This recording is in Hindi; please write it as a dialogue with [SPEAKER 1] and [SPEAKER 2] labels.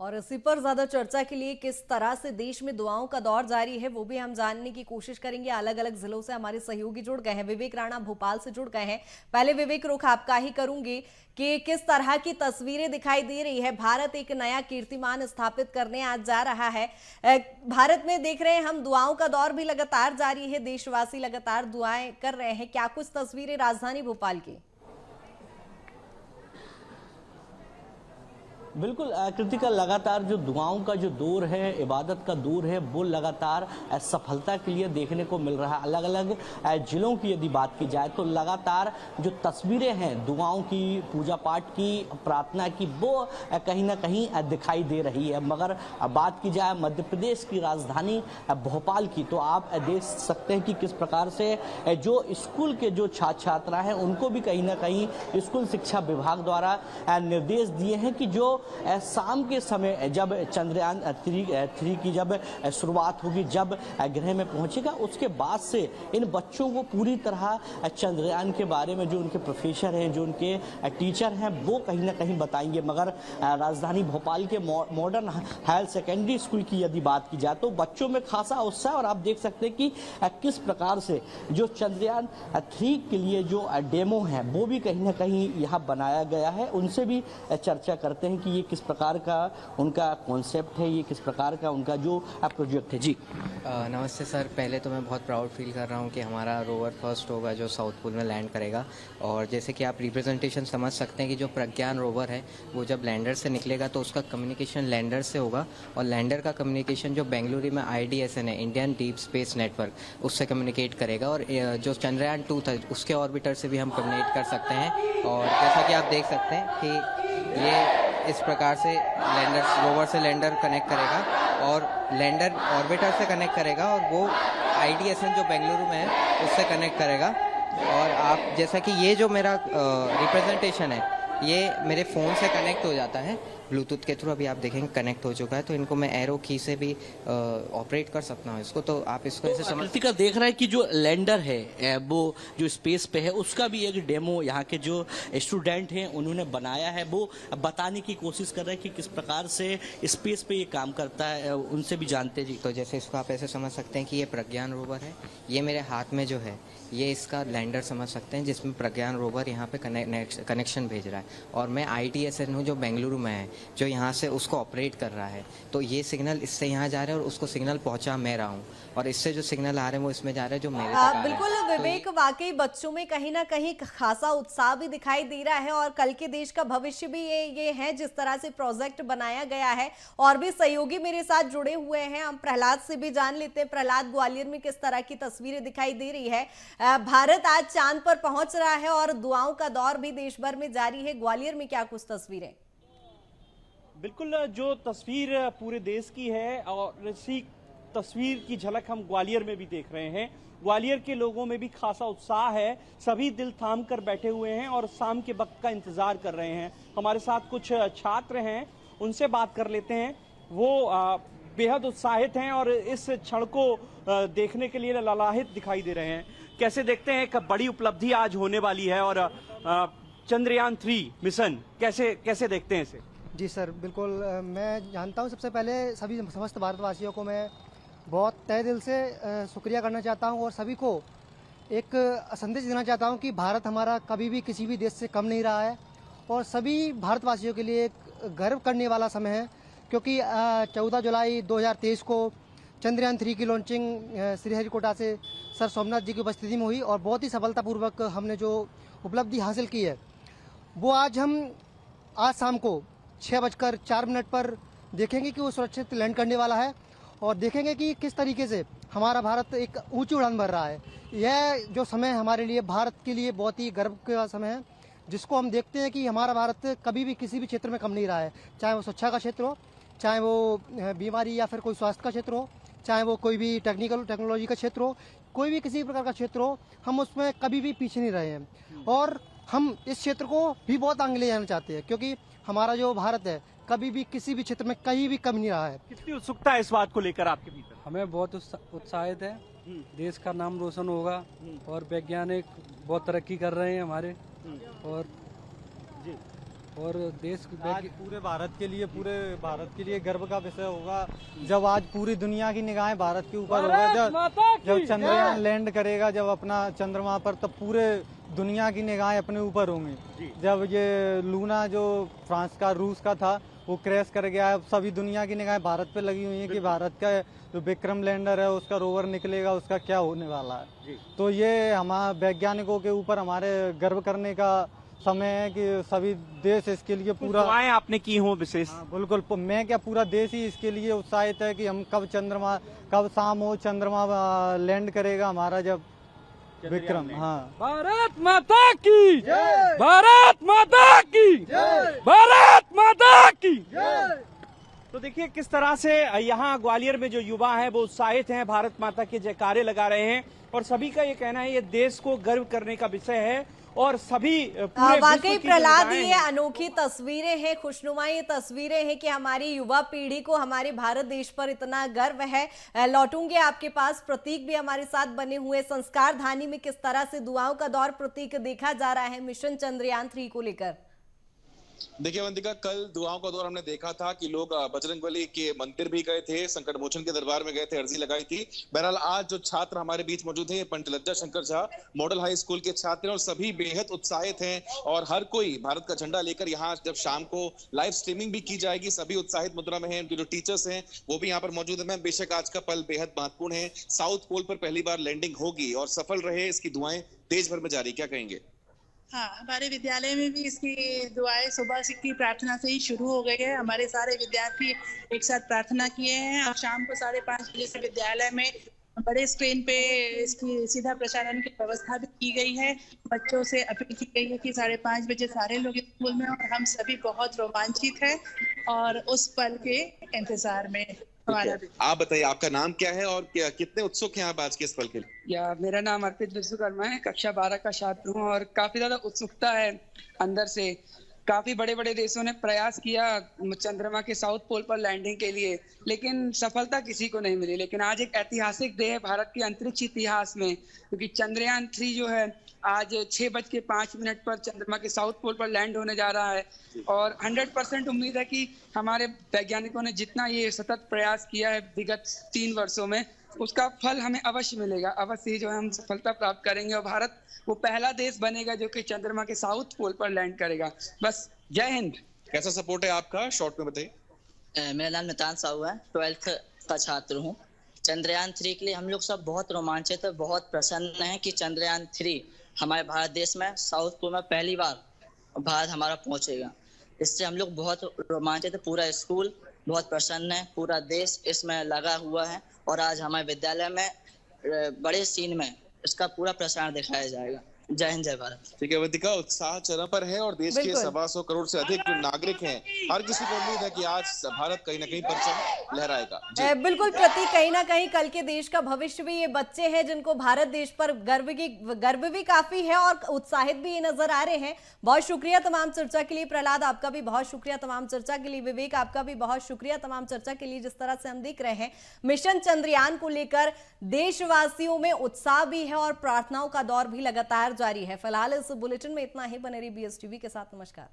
[SPEAKER 1] और इसी पर ज्यादा चर्चा के लिए किस तरह से देश में दुआओं का दौर जारी है वो भी हम जानने की कोशिश करेंगे। अलग अलग जिलों से हमारे सहयोगी जुड़ गए हैं। विवेक राणा भोपाल से जुड़ गए हैं। पहले विवेक, रुख आपका ही करूंगी कि किस तरह की तस्वीरें दिखाई दे रही है। भारत एक नया कीर्तिमान स्थापित करने आज जा रहा है। भारत में देख रहे हैं हम, दुआओं का दौर भी लगातार जारी है। देशवासी लगातार दुआएं कर रहे हैं। क्या कुछ तस्वीरें राजधानी भोपाल की?
[SPEAKER 2] बिल्कुल कृतिका, लगातार जो दुआओं का जो दौर है, इबादत का दौर है, वो लगातार सफलता के लिए देखने को मिल रहा है। अलग अलग जिलों की यदि बात की जाए तो लगातार जो तस्वीरें हैं दुआओं की, पूजा पाठ की, प्रार्थना की, वो कहीं ना कहीं दिखाई दे रही है। मगर बात की जाए मध्य प्रदेश की राजधानी भोपाल की, तो आप देख सकते हैं कि किस प्रकार से जो स्कूल के जो छात्र छात्रा हैं उनको भी कहीं ना कहीं स्कूल शिक्षा विभाग द्वारा निर्देश दिए हैं कि जो शाम के समय जब चंद्रयान 3 की जब शुरुआत होगी, जब ग्रह में पहुंचेगा, उसके बाद से इन बच्चों को पूरी तरह चंद्रयान के बारे में जो उनके प्रोफेसर हैं, जो उनके टीचर हैं, वो कहीं ना कहीं बताएंगे। मगर राजधानी भोपाल के मॉडर्न हायर सेकेंडरी स्कूल की यदि बात की जाए तो बच्चों में खासा उत्साह, और आप देख सकते हैं कि किस प्रकार से जो चंद्रयान 3 के लिए जो डेमो है वो भी कहीं ना कहीं यहाँ बनाया गया है। उनसे भी चर्चा करते हैं कि ये किस प्रकार का उनका कॉन्सेप्ट है, ये किस प्रकार का उनका जो प्रोजेक्ट है। जी
[SPEAKER 3] नमस्ते सर, पहले तो मैं बहुत प्राउड फील कर रहा हूँ कि हमारा रोवर फर्स्ट होगा जो साउथ पोल में लैंड करेगा। और जैसे कि आप रिप्रेजेंटेशन समझ सकते हैं कि जो प्रज्ञान रोवर है वो जब लैंडर से निकलेगा तो उसका कम्युनिकेशन लैंडर से होगा, और लैंडर का कम्युनिकेशन जो बेंगलुरु में IDSN है, इंडियन डीप स्पेस नेटवर्क, उससे कम्युनिकेट करेगा। और जो चंद्रयान 2 था उसके ऑर्बिटर से भी हम कम्युनिकेट कर सकते हैं। और जैसा कि आप देख सकते हैं कि ये इस प्रकार से लैंडर रोवर से लैंडर कनेक्ट करेगा और लैंडर ऑर्बिटर से कनेक्ट करेगा, और वो IDSN जो बेंगलुरु में है उससे कनेक्ट करेगा। और आप जैसा कि ये जो मेरा रिप्रेजेंटेशन है ये मेरे फ़ोन से कनेक्ट हो जाता है ब्लूटूथ के थ्रू। अभी आप देखेंगे कनेक्ट हो चुका है, तो इनको मैं एरो की से भी ऑपरेट कर सकता हूँ इसको। तो आप इसको ऐसे समझ
[SPEAKER 2] कृतिका देख रहा है कि जो लैंडर है वो जो स्पेस पे है उसका भी एक डेमो यहाँ के जो स्टूडेंट हैं उन्होंने बनाया है। वो बताने की कोशिश कर रहे हैं कि किस प्रकार से स्पेस पे ये काम करता है, उनसे भी जानते हैं। जी
[SPEAKER 3] तो जैसे इसको आप ऐसे समझ सकते हैं कि ये प्रज्ञान रोवर है, ये मेरे हाथ में जो है ये इसका लैंडर समझ सकते हैं, जिसमें प्रज्ञान रोवर यहाँ पे कनेक्शन भेज रहा है। और मैं IDSN हूँ जो बेंगलुरु में है, जो यहाँ से उसको ऑपरेट कर रहा है। तो ये सिग्नल इससे यहाँ जा रहा है और उसको सिग्नल पहुँचा मैं रहा हूँ, और इससे जो सिग्नल आ रहे हैं वो इसमें जा रहे हैं जो मेरे तक आ रहे हैं।
[SPEAKER 1] बिल्कुल विवेक, वाकई बच्चों में कहीं ना कहीं खासा उत्साह भी दिखाई दे रहा है, और कल के देश का भविष्य भी ये है जिस तरह से प्रोजेक्ट बनाया गया है। और भी सहयोगी मेरे साथ जुड़े हुए हैं, हम प्रहलाद से भी जान लेते हैं। प्रहलाद, ग्वालियर में किस तरह की तस्वीरें दिखाई दे रही है? भारत आज चांद पर पहुंच रहा है और दुआओं का दौर भी देश भर में जारी है। ग्वालियर में क्या कुछ तस्वीरें?
[SPEAKER 4] बिल्कुल, जो तस्वीर पूरे देश की है और इसी तस्वीर की झलक हम ग्वालियर में भी देख रहे हैं। ग्वालियर के लोगों में भी खासा उत्साह है, सभी दिल थाम कर बैठे हुए हैं और शाम के वक्त का इंतजार कर रहे हैं। हमारे साथ कुछ छात्र हैं, उनसे बात कर लेते हैं। वो बेहद उत्साहित हैं और इस क्षण को देखने के लिए ललाहित दिखाई दे रहे हैं। कैसे देखते हैं, एक बड़ी उपलब्धि आज होने वाली है और चंद्रयान 3 मिशन कैसे देखते हैं इसे?
[SPEAKER 5] जी सर, बिल्कुल। मैं जानता हूं, सबसे पहले सभी समस्त भारतवासियों को मैं बहुत तहे दिल से शुक्रिया करना चाहता हूं और सभी को एक संदेश देना चाहता हूं कि भारत हमारा कभी भी किसी भी देश से कम नहीं रहा है, और सभी भारतवासियों के लिए एक गर्व करने वाला समय है, क्योंकि 14 जुलाई 2023 को चंद्रयान 3 की लॉन्चिंग श्रीहरिकोटा से सर सोमनाथ जी की उपस्थिति में हुई, और बहुत ही सफलतापूर्वक हमने जो उपलब्धि हासिल की है वो आज शाम को 6:04 पर देखेंगे कि वो सुरक्षित लैंड करने वाला है, और देखेंगे कि किस तरीके से हमारा भारत एक ऊंची उड़ान भर रहा है। यह जो समय हमारे लिए, भारत के लिए बहुत ही गर्व का समय है, जिसको हम देखते हैं कि हमारा भारत कभी भी किसी भी क्षेत्र में कम नहीं रहा है, चाहे वो शिक्षा का क्षेत्र हो, चाहे वो बीमारी या फिर कोई स्वास्थ्य का क्षेत्र हो, चाहे वो कोई भी टेक्नोलॉजी का क्षेत्र हो, कोई भी किसी प्रकार का क्षेत्र हो, हम उसमें कभी भी पीछे नहीं रहे हैं। और हम इस क्षेत्र को भी बहुत आगे ले जाना चाहते हैं, क्योंकि हमारा जो भारत है कभी भी किसी भी क्षेत्र में कहीं भी कम नहीं रहा है।
[SPEAKER 4] कितनी उत्सुकता है इस बात को लेकर आपके भीतर?
[SPEAKER 6] हमें बहुत उत्साहित है, देश का नाम रोशन होगा और वैज्ञानिक बहुत तरक्की कर रहे हैं हमारे। और
[SPEAKER 4] जी
[SPEAKER 6] और देश
[SPEAKER 7] आज पूरे भारत के लिए गर्व का विषय होगा जब आज पूरी दुनिया की निगाहें भारत के ऊपर होगा। जब चंद्रयान लैंड करेगा, जब अपना चंद्रमा पर, तब पूरे दुनिया की निगाहें अपने ऊपर होंगी। जब ये लूना जो फ्रांस का, रूस का था, वो क्रैश कर गया है, सभी दुनिया की निगाहें भारत पे लगी हुई है कि भारत का जो विक्रम लैंडर है, उसका रोवर निकलेगा, उसका क्या होने वाला है। तो ये हमारे वैज्ञानिकों के ऊपर हमारे गर्व करने का समय है कि सभी देश इसके लिए पूरा
[SPEAKER 4] दुआएं आपने की हो विशेष।
[SPEAKER 7] हाँ, बिल्कुल। मैं क्या, पूरा देश ही इसके लिए उत्साहित है कि हम कब शाम हो, चंद्रमा लैंड करेगा हमारा, जब विक्रम। हाँ,
[SPEAKER 6] भारत माता की जय, भारत माता की जय, भारत माता की जय।
[SPEAKER 4] तो देखिए किस तरह से यहाँ ग्वालियर में जो युवा हैं वो उत्साहित हैं, भारत माता के जयकारे लगा रहे हैं और सभी का ये कहना है ये देश को गर्व करने का विषय है और सभी पूरे
[SPEAKER 1] वाकई
[SPEAKER 4] विश्व की
[SPEAKER 1] प्रहलाद,
[SPEAKER 4] निगाहें
[SPEAKER 1] ये
[SPEAKER 4] हैं।
[SPEAKER 1] अनोखी तस्वीरें हैं, खुशनुमा ये तस्वीरें हैं कि हमारी युवा पीढ़ी को हमारे भारत देश पर इतना गर्व है। लौटूंगे आपके पास, प्रतीक भी हमारे साथ बने हुए। संस्कार धानी में किस तरह से दुआओं का दौर प्रतीक देखा जा रहा है मिशन चंद्रयान 3 को लेकर।
[SPEAKER 8] देखिए वंदिका, कल दुआओं का दौर हमने देखा था कि लोग बजरंगबली के मंदिर भी गए थे, संकट मोचन के दरबार में गए थे, अर्जी लगाई थी। बहरहाल आज जो छात्र हमारे बीच मौजूद हैं, पंडित लज्जा Shankar Jha model high school के छात्र हैं और सभी बेहद उत्साहित हैं और हर कोई भारत का झंडा लेकर यहाँ जब शाम को लाइव स्ट्रीमिंग भी की जाएगी, सभी उत्साहित मुद्रा में हैं। उनके जो टीचर्स हैं वो भी यहाँ पर मौजूद है। मैम, बेशक आज का पल बेहद महत्वपूर्ण है, साउथ पोल पर पहली बार लैंडिंग होगी और सफल रहे, इसकी दुआएं देश भर में जारी, क्या कहेंगे?
[SPEAKER 9] हाँ, हमारे विद्यालय में भी इसकी दुआएं सुबह की प्रार्थना से ही शुरू हो गई है। हमारे सारे विद्यार्थी एक साथ प्रार्थना किए हैं और शाम को 5:30 बजे से विद्यालय में बड़े स्क्रीन पे इसकी सीधा प्रसारण की व्यवस्था भी की गई है। बच्चों से अपील की गई है कि 5:30 बजे सारे लोग स्कूल में, और हम सभी बहुत रोमांचित हैं और उस पल के इंतजार में हमारा भी।
[SPEAKER 8] आप बताइए, आपका नाम क्या है और कितने उत्सुक हैं आप आज के इस पल के लिए?
[SPEAKER 10] या मेरा नाम अर्पित विश्वकर्मा है, कक्षा 12 का छात्र हूँ और काफी ज्यादा उत्सुकता है अंदर से। काफी बड़े बड़े देशों ने प्रयास किया चंद्रमा के साउथ पोल पर लैंडिंग के लिए, लेकिन सफलता किसी को नहीं मिली। लेकिन आज एक ऐतिहासिक डे है भारत के अंतरिक्ष इतिहास में, क्योंकि चंद्रयान 3 जो है आज 6:05 पर चंद्रमा के साउथ पोल पर लैंड होने जा रहा है और 100% उम्मीद है कि हमारे वैज्ञानिकों ने जितना ये सतत प्रयास किया है विगत 3 वर्षों में, उसका फल हमें अवश्य मिलेगा। अवश्य ही जो है हम सफलता प्राप्त करेंगे और भारत वो पहला देश बनेगा जो कि चंद्रमा के साउथ पोल पर लैंड करेगा। बस, जय हिंद।
[SPEAKER 8] कैसा सपोर्ट है आपका, शॉर्ट में बताइए।
[SPEAKER 11] मेरा नाम नितान साहू है, 12th का छात्र हूँ। चंद्रयान 3 के लिए हम लोग सब बहुत रोमांचित है, बहुत प्रसन्न है कि चंद्रयान 3 हमारे भारत देश में साउथ पोल में पहली बार भारत हमारा पहुंचेगा। इससे हम लोग बहुत रोमांचित है, पूरा स्कूल बहुत प्रसन्न है, पूरा देश इसमें लगा हुआ है और आज हमारे विद्यालय में बड़े सीन में इसका पूरा प्रसारण दिखाया जाएगा। जय हिंद, जय भारत।
[SPEAKER 8] ठीक है वंदिका, उत्साह चरम पर है और देश के 125 करोड़ से अधिक जो नागरिक हैं, हर किसी को उम्मीद है कि आज भारत कहीं ना कहीं परचम लहराएगा।
[SPEAKER 1] बिल्कुल प्रतीक, कहीं ना कहीं कल के देश का भविष्य भी ये बच्चे हैं जिनको भारत देश पर गर्व भी काफी है और उत्साहित भी ये नजर आ रहे हैं। बहुत शुक्रिया तमाम चर्चा के लिए। प्रहलाद, आपका भी बहुत शुक्रिया तमाम चर्चा के लिए। विवेक, आपका भी बहुत शुक्रिया तमाम चर्चा के लिए। जिस तरह से हम देख रहे हैं मिशन चंद्रयान को लेकर देशवासियों में उत्साह भी है और प्रार्थनाओं का दौर भी लगातार जारी है। फिलहाल इस बुलेटिन में इतना ही। बने रहिए BSTV के साथ। नमस्कार।